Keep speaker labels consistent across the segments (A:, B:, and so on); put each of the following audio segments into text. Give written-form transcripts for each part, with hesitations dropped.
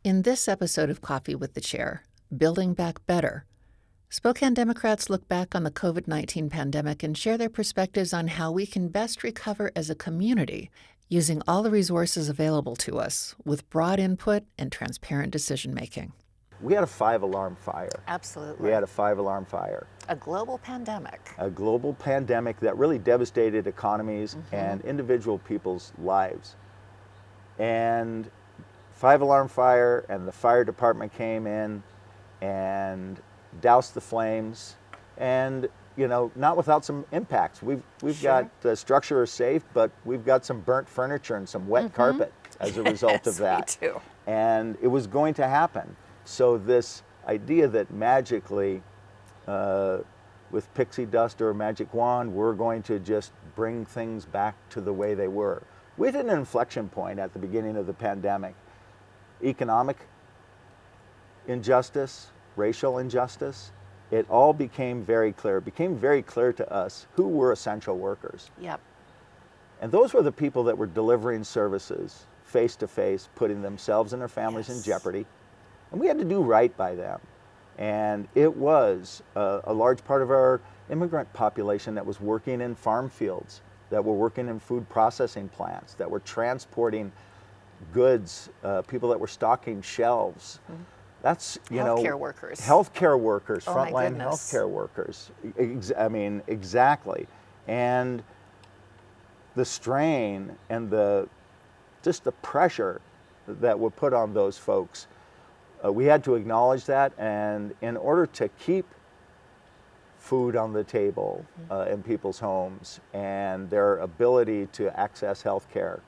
A: In this episode of Coffee with the Chair, Building Back Better, Spokane Democrats look back on the COVID-19 pandemic and share their perspectives on how we can best recover as a community using all the resources available to us with broad input and transparent decision-making.
B: We had a FiveAlarm Fire.
C: Absolutely.
B: We had a FiveAlarm Fire.
C: A global pandemic.
B: A global pandemic that really devastated economies and individual people's lives. And FiveAlarm Fire and the fire department came in and doused the flames, and not without some impacts. We've got the structure is safe, but we've got some burnt furniture and some wet carpet as a result of that.
C: Me too.
B: And it was going to happen. So this idea that magically, with pixie dust or a magic wand, we're going to just bring things back to the way they were. We hit an inflection point at the beginning of the pandemic. Economic injustice, racial injustice, it all became very clear. It became very clear to us who were essential workers.
C: Yep.
B: And those were the people that were delivering services face to face, putting themselves and their families in jeopardy. And we had to do right by them. And it was a large part of our immigrant population that was working in farm fields, that were working in food processing plants, that were transporting goods, people that were stocking shelves. That's,
C: Healthcare workers.
B: Healthcare workers,
C: Oh, my
B: frontline
C: goodness.
B: healthcare workers. Exactly. And the strain and just the pressure that were put on those folks, we had to acknowledge that, and in order to keep food on the table in people's homes and their ability to access health care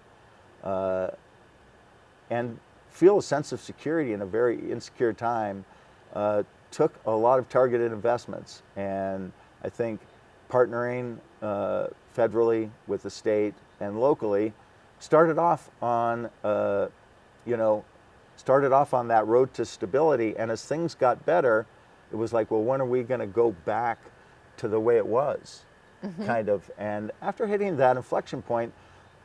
B: and feel a sense of security in a very insecure time, took a lot of targeted investments. And I think partnering federally with the state and locally started off on that road to stability. And as things got better, it was like, well, when are we going to go back to the way it was, kind of. And after hitting that inflection point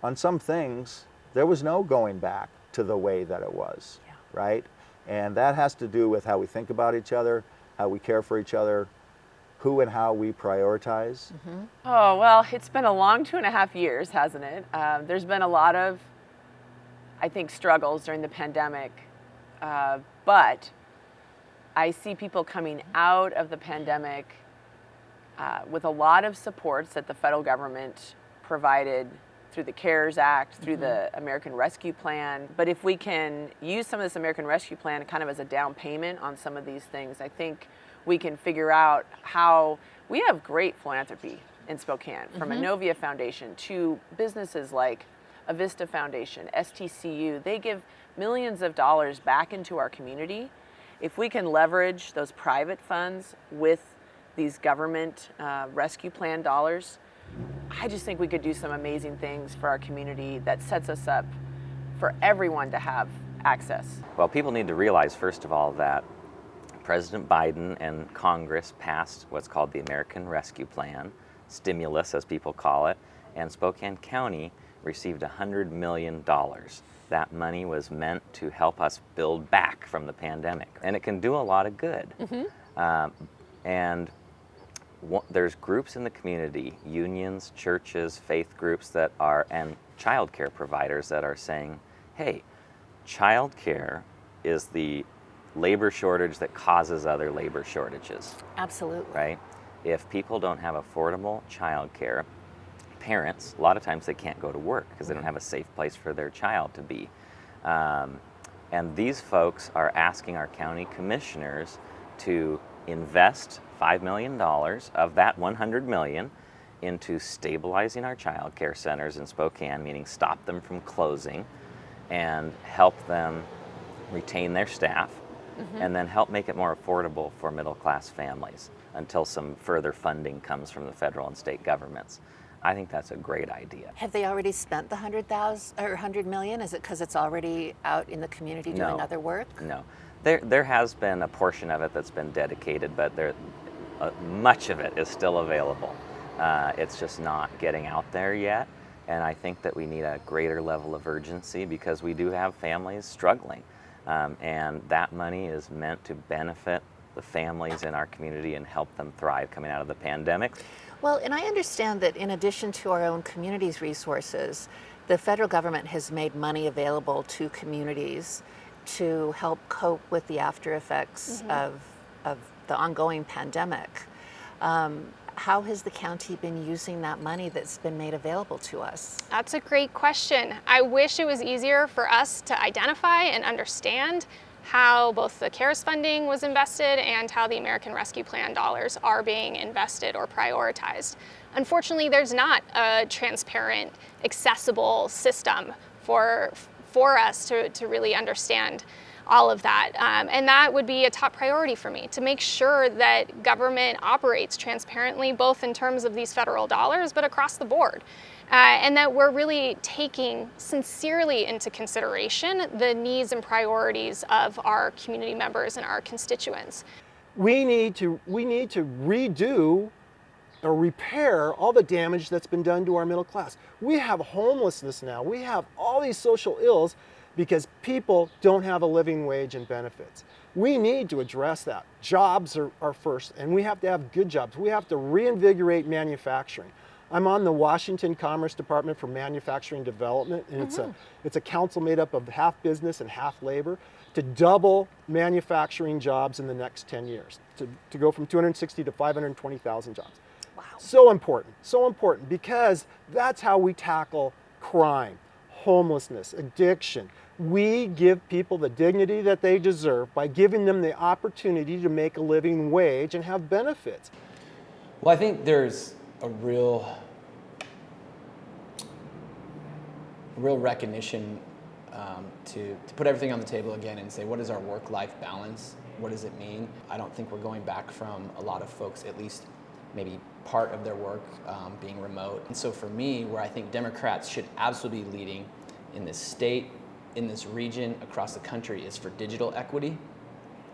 B: on some things, there was no going back to the way that it was, right? And that has to do with how we think about each other, how we care for each other, who and how we prioritize.
D: Oh, well, it's been a long 2.5 years, hasn't it? There's been a lot of, I think, struggles during the pandemic, but I see people coming out of the pandemic with a lot of supports that the federal government provided through the CARES Act, through the American Rescue Plan. But if we can use some of this American Rescue Plan kind of as a down payment on some of these things, I think we can figure out how we have great philanthropy in Spokane, from Inovia Foundation to businesses like Avista Foundation, STCU. They give millions of dollars back into our community. If we can leverage those private funds with these government rescue plan dollars, I just think we could do some amazing things for our community that sets us up for everyone to have access.
E: Well, people need to realize, first of all, that President Biden and Congress passed what's called the American Rescue Plan, stimulus as people call it, and Spokane County received $100 million. That money was meant to help us build back from the pandemic, and it can do a lot of good. There's groups in the community, unions, churches, faith groups and childcare providers that are saying, hey, childcare is the labor shortage that causes other labor shortages.
C: Absolutely.
E: Right? If people don't have affordable childcare, parents, a lot of times they can't go to work because they don't have a safe place for their child to be. And these folks are asking our county commissioners to invest $5 million of that $100 million into stabilizing our child care centers in Spokane, meaning stop them from closing and help them retain their staff, and then help make it more affordable for middle-class families until some further funding comes from the federal and state governments. I think that's a great idea.
C: Have they already spent the 100,000 or 100 million? Is it because it's already out in the community doing other work?
E: No. There has been a portion of it that's been dedicated, but much of it is still available. It's just not getting out there yet, and I think that we need a greater level of urgency because we do have families struggling. And that money is meant to benefit the families in our community and help them thrive coming out of the pandemic.
C: Well, and I understand that in addition to our own community's resources, the federal government has made money available to communities to help cope with the after effects of the ongoing pandemic. How has the county been using that money that's been made available to us?
F: That's a great question. I wish it was easier for us to identify and understand how both the CARES funding was invested and how the American Rescue Plan dollars are being invested or prioritized. Unfortunately, there's not a transparent, accessible system for us to really understand all of that. And that would be a top priority for me, to make sure that government operates transparently, both in terms of these federal dollars, but across the board. And that we're really taking sincerely into consideration the needs and priorities of our community members and our constituents.
G: We need to redo or repair all the damage that's been done to our middle class. We have homelessness now. We have all these social ills because people don't have a living wage and benefits. We need to address that. Jobs are first, and we have to have good jobs. We have to reinvigorate manufacturing. I'm on the Washington Commerce Department for Manufacturing Development, and it's a council made up of half business and half labor to double manufacturing jobs in the next 10 years, to go from 260 to 520,000 jobs.
C: Wow.
G: So important, because that's how we tackle crime, homelessness, addiction. We give people the dignity that they deserve by giving them the opportunity to make a living wage and have benefits.
H: Well, I think there's a real recognition to put everything on the table again and say, what is our work-life balance? What does it mean? I don't think we're going back from a lot of folks, at least maybe part of their work being remote. And so for me, where I think Democrats should absolutely be leading in this state, in this region, across the country, is for digital equity.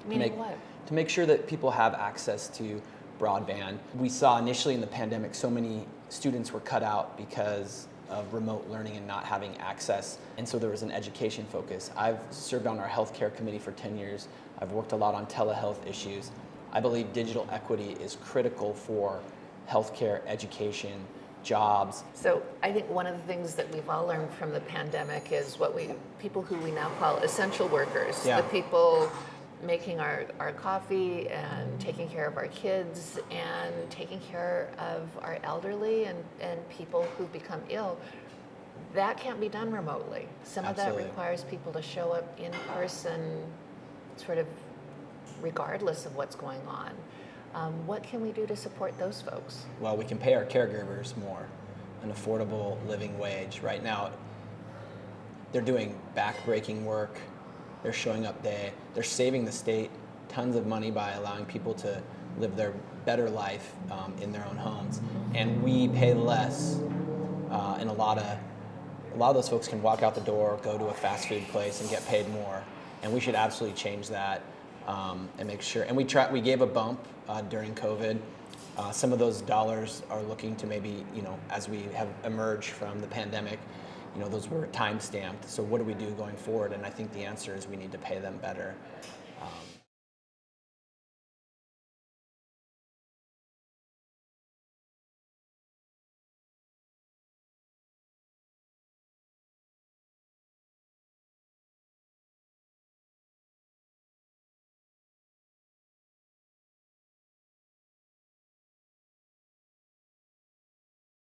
C: Meaning what?
H: To make sure that people have access to broadband. We saw initially in the pandemic so many students were cut out because of remote learning and not having access, and so there was an education focus. I've served on our healthcare committee for 10 years. I've worked a lot on telehealth issues. I believe digital equity is critical for healthcare, education, jobs.
C: So I think one of the things that we've all learned from the pandemic is people who we now call essential workers,
H: Yeah.
C: the people making our coffee and taking care of our kids and taking care of our elderly and people who become ill. That can't be done remotely. Some
H: Absolutely.
C: of that requires people to show up in person, sort of regardless of what's going on. What can we do to support those folks?
H: Well, we can pay our caregivers more, an affordable living wage. Right now, they're doing back-breaking work. They're showing up day. They're saving the state tons of money by allowing people to live their better life in their own homes. And we pay less, and a lot of those folks can walk out the door, go to a fast food place, and get paid more. And we should absolutely change that and make sure. And we gave a bump during COVID. Some of those dollars are looking to maybe, as we have emerged from the pandemic, those were time stamped. So what do we do going forward? And I think the answer is we need to pay them better.